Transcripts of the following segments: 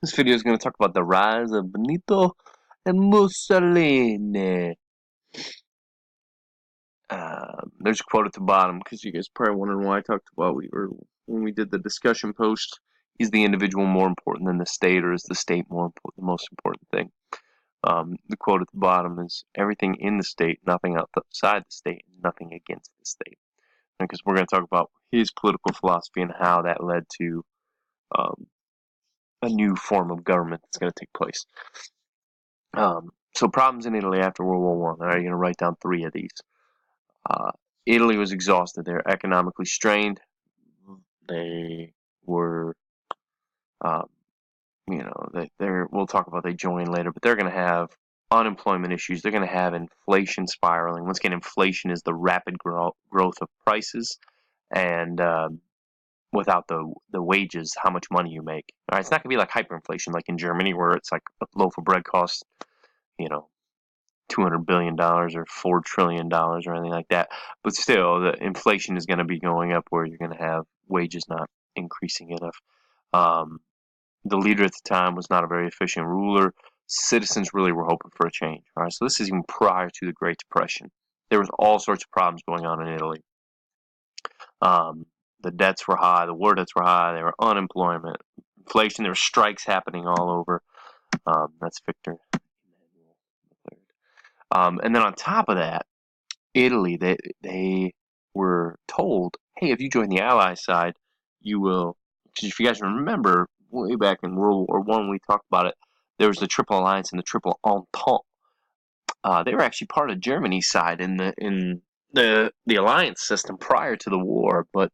This video is going to talk about the rise of Benito and Mussolini. There's a quote at the bottom because you guys are probably wondering why I talked about when we did the discussion post. Is the individual more important than the state, or is the state more important, the most important thing? The quote at the bottom is everything in the state, nothing outside the state, nothing against the state. Because we're going to talk about his political philosophy and how that led to um, a new form of government that's going to take place. So problems in Italy after World War One. All right, you're going to write down 3 of these. Uh, Italy was exhausted. They're economically strained. They were, um, we'll talk about they join later, but they're going to have unemployment issues. They're going to have inflation spiraling. Once again, inflation is the rapid growth of prices, and without the wages, how much money you make. All right, it's not going to be like hyperinflation, like in Germany, where it's like a loaf of bread costs, $200 billion or $4 trillion or anything like that. But still, the inflation is going to be going up where you're going to have wages not increasing enough. The leader at the time was not a very efficient ruler. Citizens really were hoping for a change. All right, so this is even prior to the Great Depression. There was all sorts of problems going on in Italy. The debts were high, the war debts were high, there were unemployment, inflation, there were strikes happening all over. That's Victor. And then on top of that, Italy, they were told, hey, if you join the Allies side, you will. Because if you guys remember, way back in World War One, we talked about it. There was the Triple Alliance and the Triple Entente. They were actually part of Germany's side in the alliance system prior to the war, but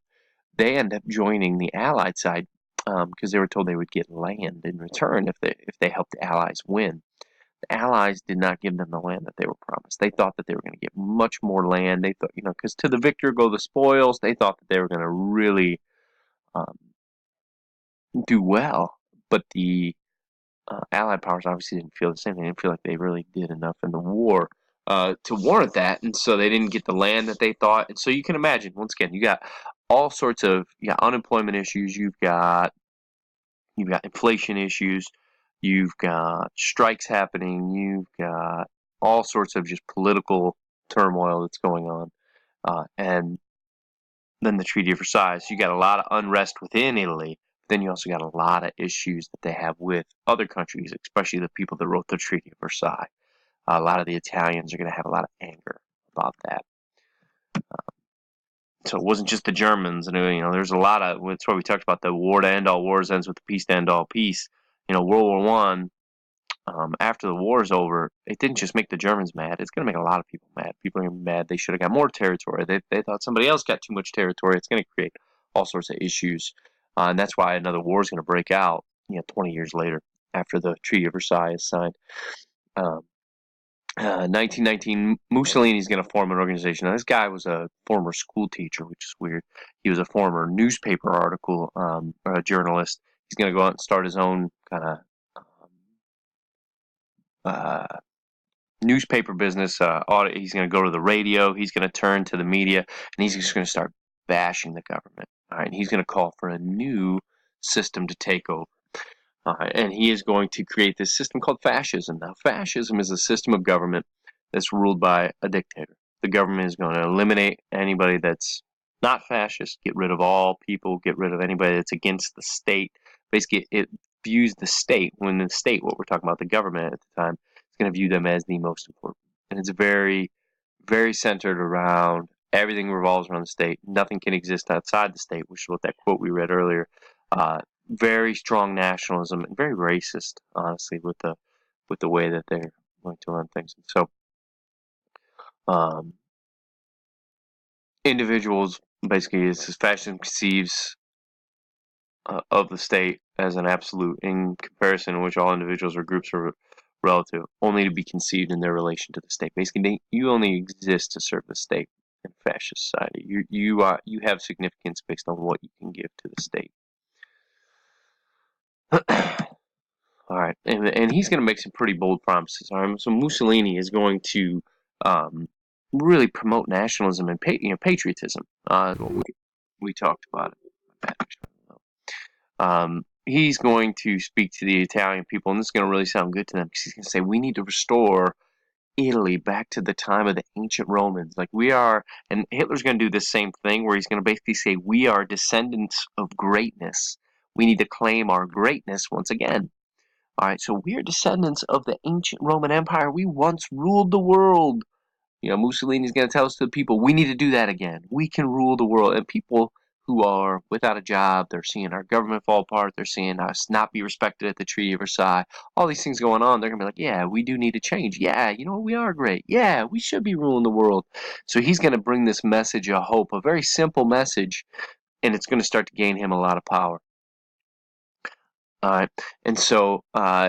they end up joining the Allied side because they were told they would get land in return if they helped the Allies win. The Allies did not give them the land that they were promised. They thought that they were going to get much more land. They thought, because to the victor go the spoils. They thought that they were going to really um, do well, but the Allied powers obviously didn't feel the same. They didn't feel like they really did enough in the war to warrant that, and so they didn't get the land that they thought. And so you can imagine, once again, you got all sorts of unemployment issues. You've got inflation issues. You've got strikes happening. You've got all sorts of just political turmoil that's going on, and then the Treaty of Versailles. You got a lot of unrest within Italy. Then you also got a lot of issues that they have with other countries, especially the people that wrote the Treaty of Versailles. A lot of the Italians are going to have a lot of anger about that. So it wasn't just the Germans, and there's a lot of. That's why we talked about the war to end all wars ends with the peace to end all peace. World War One. After the war is over, it didn't just make the Germans mad. It's going to make a lot of people mad. People are going to be mad. They should have got more territory. They thought somebody else got too much territory. It's going to create all sorts of issues, and that's why another war is going to break out. 20 years later, after the Treaty of Versailles is signed. 1919, Mussolini is going to form an organization. Now, this guy was a former school teacher, which is weird. He was a former newspaper article or a journalist. He's going to go out and start his own kind of newspaper business. He's going to go to the radio. He's going to turn to the media, and he's just going to start bashing the government. All right, and he's going to call for a new system to take over. And he is going to create this system called fascism. Now, fascism is a system of government that's ruled by a dictator. The government is going to eliminate anybody that's not fascist, get rid of all people, get rid of anybody that's against the state. Basically, it views the state, when the state, what we're talking about, the government at the time, is going to view them as the most important. And it's very, very centered around everything revolves around the state. Nothing can exist outside the state, which is what that quote we read earlier. Very strong nationalism and very racist, honestly, with the way that they're going to run things. And so, individuals basically, as fascism conceives of the state as an absolute, in comparison in which all individuals or groups are relative, only to be conceived in their relation to the state. Basically, you only exist to serve the state in fascist society. You have significance based on what you can give to the state. All right, and he's going to make some pretty bold promises. All right, so Mussolini is going to really promote nationalism and patriotism. We talked about it. he's going to speak to the Italian people, and this is going to really sound good to them because he's going to say, we need to restore Italy back to the time of the ancient Romans. Like we are, and Hitler's going to do the same thing where he's going to basically say, we are descendants of greatness. We need to claim our greatness once again. All right, so we are descendants of the ancient Roman Empire. We once ruled the world. Mussolini's going to tell us to the people, we need to do that again. We can rule the world. And people who are without a job, they're seeing our government fall apart. They're seeing us not be respected at the Treaty of Versailles. All these things going on. They're going to be like, yeah, we do need to change. Yeah, we are great. Yeah, we should be ruling the world. So he's going to bring this message of hope, a very simple message, and it's going to start to gain him a lot of power. All right, and so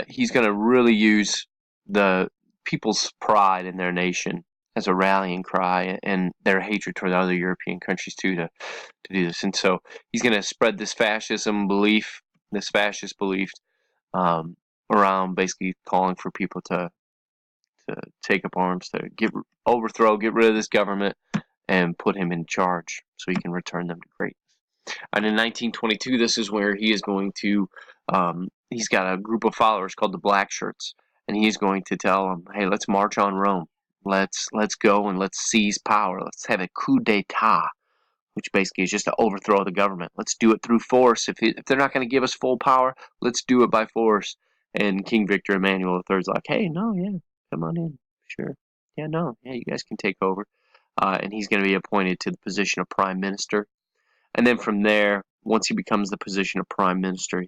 he's going to really use the people's pride in their nation as a rallying cry, and their hatred toward other European countries too, to do this. And so he's going to spread this fascist belief, around, basically calling for people to take up arms, to get rid of this government, and put him in charge so he can return them to greatness. And in 1922, this is where he is going to, he's got a group of followers called the Black Shirts, and he's going to tell them, hey, let's march on Rome. Let's go and let's seize power. Let's have a coup d'etat, which basically is just to overthrow the government. Let's do it through force. If they're not going to give us full power, let's do it by force. And King Victor Emmanuel III is like, hey, no, yeah, come on in. Sure. Yeah, no, yeah, you guys can take over. And he's going to be appointed to the position of prime minister. And then from there, once he becomes the position of prime minister,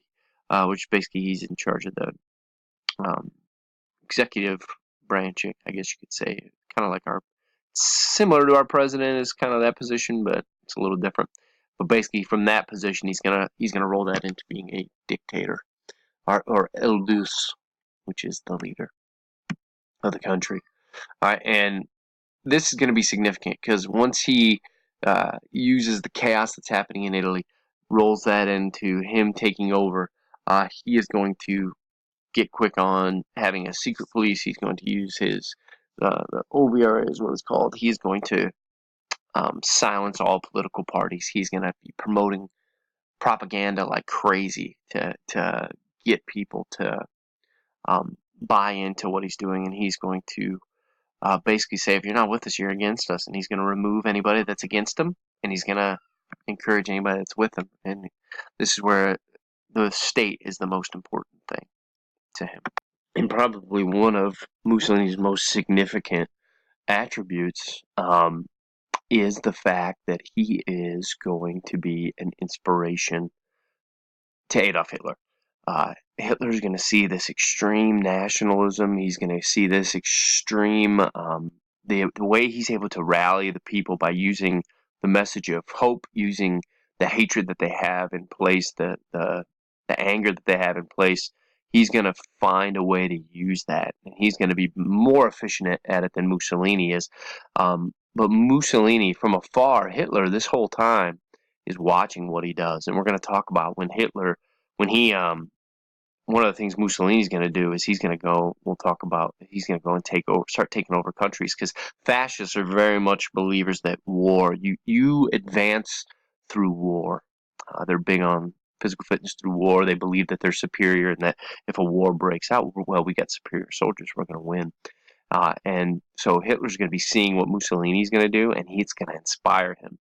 which basically he's in charge of the um, executive branch, I guess you could say, kind of like similar to our president is kind of that position, but it's a little different. But basically, from that position, he's gonna roll that into being a dictator, or El Deuce, which is the leader of the country. All right, and this is going to be significant because once he uses the chaos that's happening in Italy, rolls that into him taking over, he is going to get quick on having a secret police. He's going to use his the OVRA is what it's called. He's going to silence all political parties. He's going to be promoting propaganda like crazy to get people to buy into what he's doing, and he's going to basically say, if you're not with us, you're against us, and he's going to remove anybody that's against him, and he's going to encourage anybody that's with him. And this is where the state is the most important thing to him. And probably one of Mussolini's most significant attributes is the fact that he is going to be an inspiration to Adolf Hitler. Hitler's going to see this extreme nationalism. He's going to see this extreme, the way he's able to rally the people by using the message of hope, using the hatred that they have in place, the anger that they have in place. He's going to find a way to use that, and he's going to be more efficient at it than Mussolini is. But Mussolini, from afar, Hitler, this whole time, is watching what he does. And we're going to talk about when he one of the things Mussolini's going to do is he's going to go, we'll talk about, he's going to go and start taking over countries, because fascists are very much believers that war, you advance through war. They're big on physical fitness through war. They believe that they're superior, and that if a war breaks out, well, we got superior soldiers, we're going to win. And so Hitler's going to be seeing what Mussolini's going to do, and he's going to inspire him.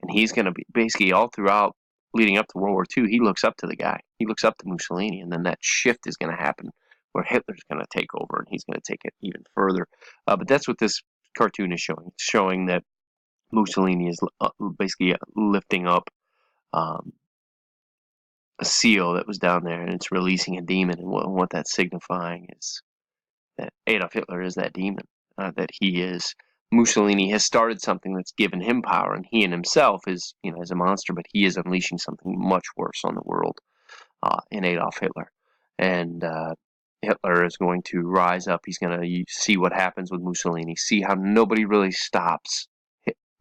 And he's going to be basically all throughout leading up to World War II, he looks up to the guy. He looks up to Mussolini, and then that shift is going to happen where Hitler's going to take over, and he's going to take it even further. But that's what this cartoon is showing. It's showing that Mussolini is basically lifting up a seal that was down there, and it's releasing a demon, and what that's signifying is that Adolf Hitler is that demon, that he is. Mussolini has started something that's given him power, and he in himself is, is a monster, but he is unleashing something much worse on the world in Adolf Hitler. And Hitler is going to rise up. He's going to see what happens with Mussolini, see how nobody really stops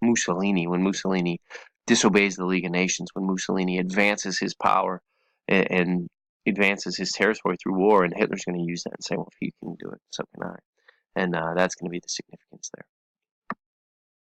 Mussolini when Mussolini disobeys the League of Nations, when Mussolini advances his power and advances his territory through war, and Hitler's going to use that and say, well, if he can do it, so can I. And that's going to be the significance there.